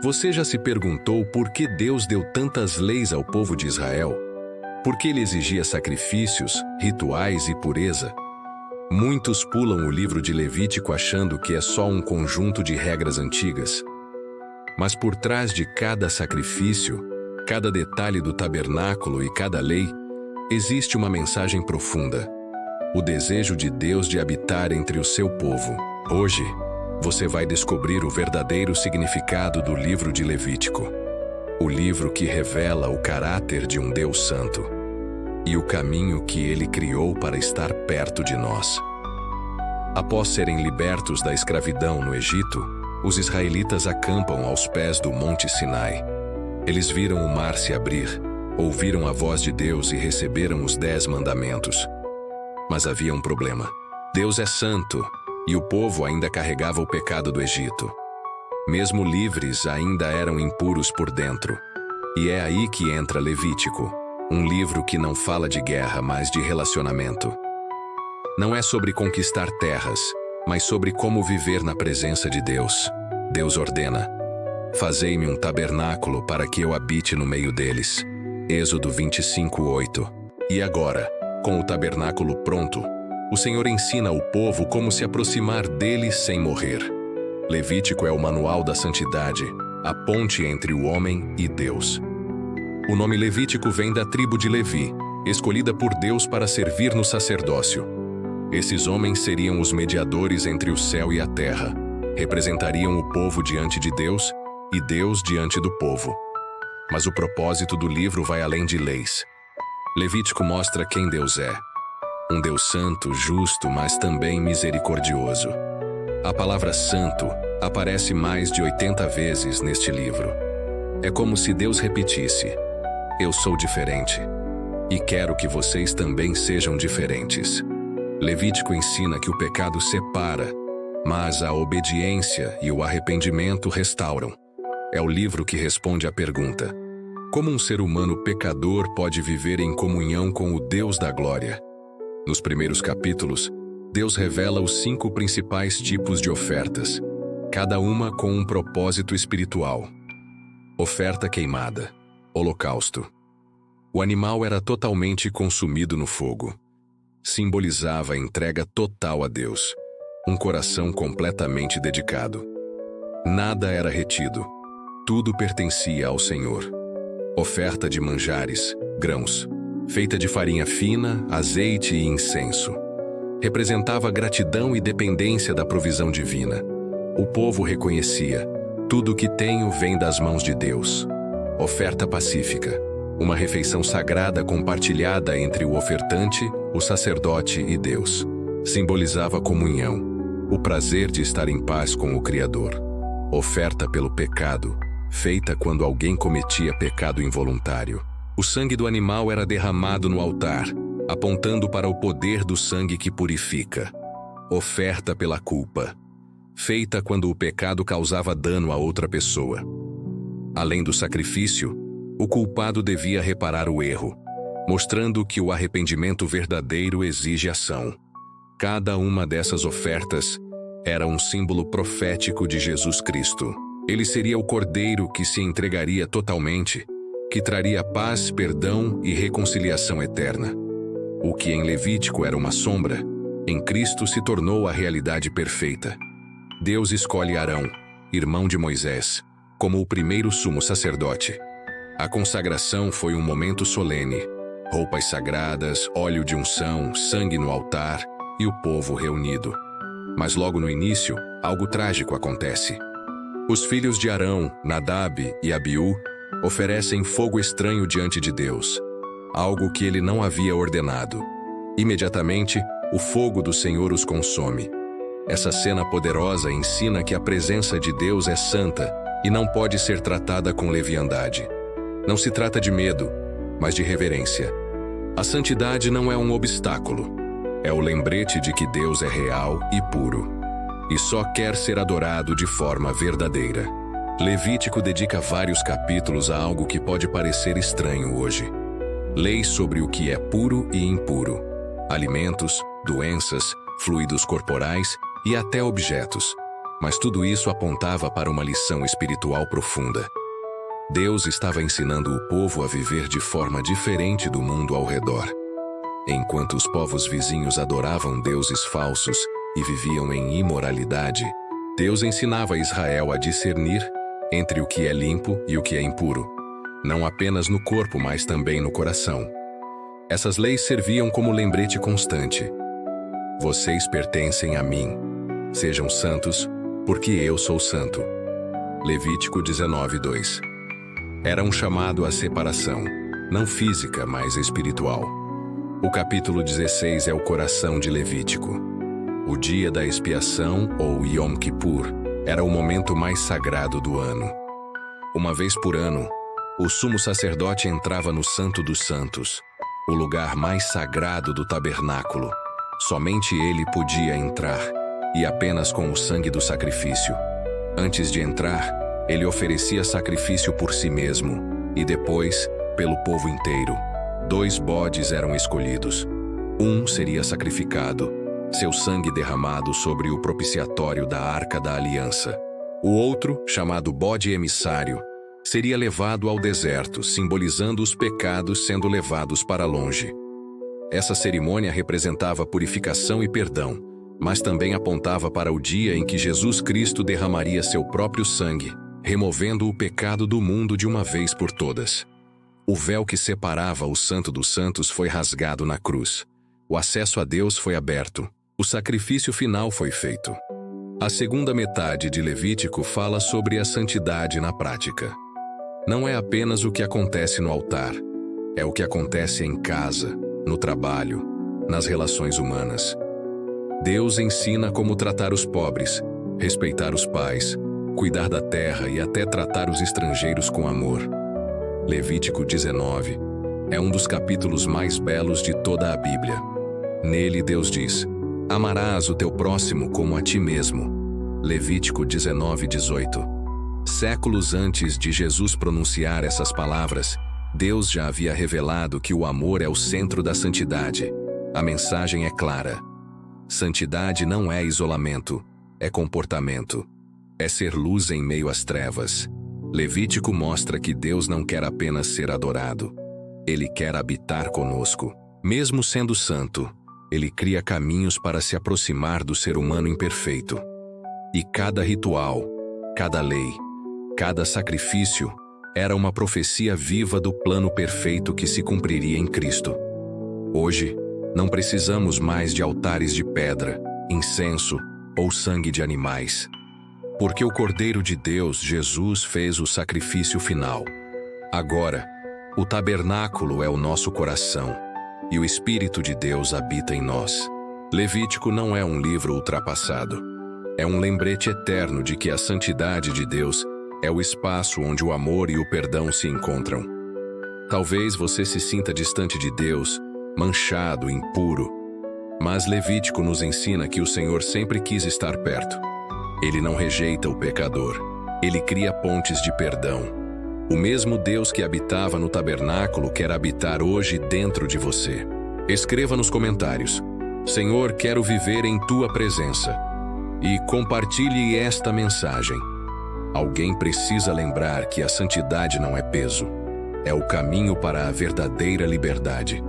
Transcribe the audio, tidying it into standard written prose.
Você já se perguntou por que Deus deu tantas leis ao povo de Israel? Por que ele exigia sacrifícios, rituais e pureza? Muitos pulam o livro de Levítico achando que é só um conjunto de regras antigas. Mas por trás de cada sacrifício, cada detalhe do tabernáculo e cada lei, existe uma mensagem profunda: o desejo de Deus de habitar entre o seu povo. Hoje, você vai descobrir o verdadeiro significado do livro de Levítico, o livro que revela o caráter de um Deus santo e o caminho que ele criou para estar perto de nós. Após serem libertos da escravidão no Egito, os israelitas acampam aos pés do Monte Sinai. Eles viram o mar se abrir, ouviram a voz de Deus e receberam os 10 mandamentos. Mas havia um problema. Deus é santo, e o povo ainda carregava o pecado do Egito. Mesmo livres, ainda eram impuros por dentro. E é aí que entra Levítico, um livro que não fala de guerra, mas de relacionamento. Não é sobre conquistar terras, mas sobre como viver na presença de Deus. Deus ordena: fazei-me um tabernáculo para que eu habite no meio deles. Êxodo 25:8. E agora, com o tabernáculo pronto, o Senhor ensina ao povo como se aproximar dele sem morrer. Levítico é o manual da santidade, a ponte entre o homem e Deus. O nome Levítico vem da tribo de Levi, escolhida por Deus para servir no sacerdócio. Esses homens seriam os mediadores entre o céu e a terra, representariam o povo diante de Deus e Deus diante do povo. Mas o propósito do livro vai além de leis. Levítico mostra quem Deus é. Um Deus santo, justo, mas também misericordioso. A palavra santo aparece mais de 80 vezes neste livro. É como se Deus repetisse: eu sou diferente e quero que vocês também sejam diferentes. Levítico ensina que o pecado separa, mas a obediência e o arrependimento restauram. É o livro que responde à pergunta: como um ser humano pecador pode viver em comunhão com o Deus da glória? Nos primeiros capítulos, Deus revela os 5 principais tipos de ofertas, cada uma com um propósito espiritual. Oferta queimada, holocausto. O animal era totalmente consumido no fogo. Simbolizava a entrega total a Deus, um coração completamente dedicado. Nada era retido, tudo pertencia ao Senhor. Oferta de manjares, grãos, feita de farinha fina, azeite e incenso. Representava gratidão e dependência da provisão divina. O povo reconhecia: tudo o que tenho vem das mãos de Deus. Oferta pacífica, uma refeição sagrada compartilhada entre o ofertante, o sacerdote e Deus. Simbolizava comunhão, o prazer de estar em paz com o Criador. Oferta pelo pecado, feita quando alguém cometia pecado involuntário. O sangue do animal era derramado no altar, apontando para o poder do sangue que purifica. Oferta pela culpa, feita quando o pecado causava dano a outra pessoa. Além do sacrifício, o culpado devia reparar o erro, mostrando que o arrependimento verdadeiro exige ação. Cada uma dessas ofertas era um símbolo profético de Jesus Cristo. Ele seria o cordeiro que se entregaria totalmente, que traria paz, perdão e reconciliação eterna. O que em Levítico era uma sombra, em Cristo se tornou a realidade perfeita. Deus escolhe Arão, irmão de Moisés, como o primeiro sumo sacerdote. A consagração foi um momento solene. Roupas sagradas, óleo de unção, sangue no altar e o povo reunido. Mas logo no início, algo trágico acontece. Os filhos de Arão, Nadab e Abiú, oferecem fogo estranho diante de Deus, algo que ele não havia ordenado. Imediatamente, o fogo do Senhor os consome. Essa cena poderosa ensina que a presença de Deus é santa e não pode ser tratada com leviandade. Não se trata de medo, mas de reverência. A santidade não é um obstáculo. É o lembrete de que Deus é real e puro, e só quer ser adorado de forma verdadeira. Levítico dedica vários capítulos a algo que pode parecer estranho hoje. Leis sobre o que é puro e impuro, alimentos, doenças, fluidos corporais e até objetos. Mas tudo isso apontava para uma lição espiritual profunda. Deus estava ensinando o povo a viver de forma diferente do mundo ao redor. Enquanto os povos vizinhos adoravam deuses falsos e viviam em imoralidade, Deus ensinava Israel a discernir entre o que é limpo e o que é impuro, não apenas no corpo, mas também no coração. Essas leis serviam como lembrete constante. Vocês pertencem a mim. Sejam santos, porque eu sou santo. Levítico 19:2. Era um chamado à separação, não física, mas espiritual. O capítulo 16 é o coração de Levítico. O dia da expiação, ou Yom Kippur, era o momento mais sagrado do ano. Uma vez por ano, o sumo sacerdote entrava no Santo dos Santos, o lugar mais sagrado do tabernáculo. Somente ele podia entrar, e apenas com o sangue do sacrifício. Antes de entrar, ele oferecia sacrifício por si mesmo, e depois, pelo povo inteiro. 2 bodes eram escolhidos. Um seria sacrificado, seu sangue derramado sobre o propiciatório da Arca da Aliança. O outro, chamado bode emissário, seria levado ao deserto, simbolizando os pecados sendo levados para longe. Essa cerimônia representava purificação e perdão, mas também apontava para o dia em que Jesus Cristo derramaria seu próprio sangue, removendo o pecado do mundo de uma vez por todas. O véu que separava o Santo dos Santos foi rasgado na cruz. O acesso a Deus foi aberto. O sacrifício final foi feito. A segunda metade de Levítico fala sobre a santidade na prática. Não é apenas o que acontece no altar, é o que acontece em casa, no trabalho, nas relações humanas. Deus ensina como tratar os pobres, respeitar os pais, cuidar da terra e até tratar os estrangeiros com amor. Levítico 19 é um dos capítulos mais belos de toda a Bíblia. Nele Deus diz: amarás o teu próximo como a ti mesmo. Levítico 19:18. Séculos antes de Jesus pronunciar essas palavras, Deus já havia revelado que o amor é o centro da santidade. A mensagem é clara. Santidade não é isolamento, é comportamento. É ser luz em meio às trevas. Levítico mostra que Deus não quer apenas ser adorado. Ele quer habitar conosco. Mesmo sendo santo, ele cria caminhos para se aproximar do ser humano imperfeito. E cada ritual, cada lei, cada sacrifício era uma profecia viva do plano perfeito que se cumpriria em Cristo. Hoje, não precisamos mais de altares de pedra, incenso ou sangue de animais. Porque o Cordeiro de Deus, Jesus, fez o sacrifício final. Agora, o tabernáculo é o nosso coração, e o Espírito de Deus habita em nós. Levítico não é um livro ultrapassado. É um lembrete eterno de que a santidade de Deus é o espaço onde o amor e o perdão se encontram. Talvez você se sinta distante de Deus, manchado, impuro. Mas Levítico nos ensina que o Senhor sempre quis estar perto. Ele não rejeita o pecador. Ele cria pontes de perdão. O mesmo Deus que habitava no tabernáculo quer habitar hoje dentro de você. Escreva nos comentários: Senhor, quero viver em tua presença. E compartilhe esta mensagem. Alguém precisa lembrar que a santidade não é peso. É o caminho para a verdadeira liberdade.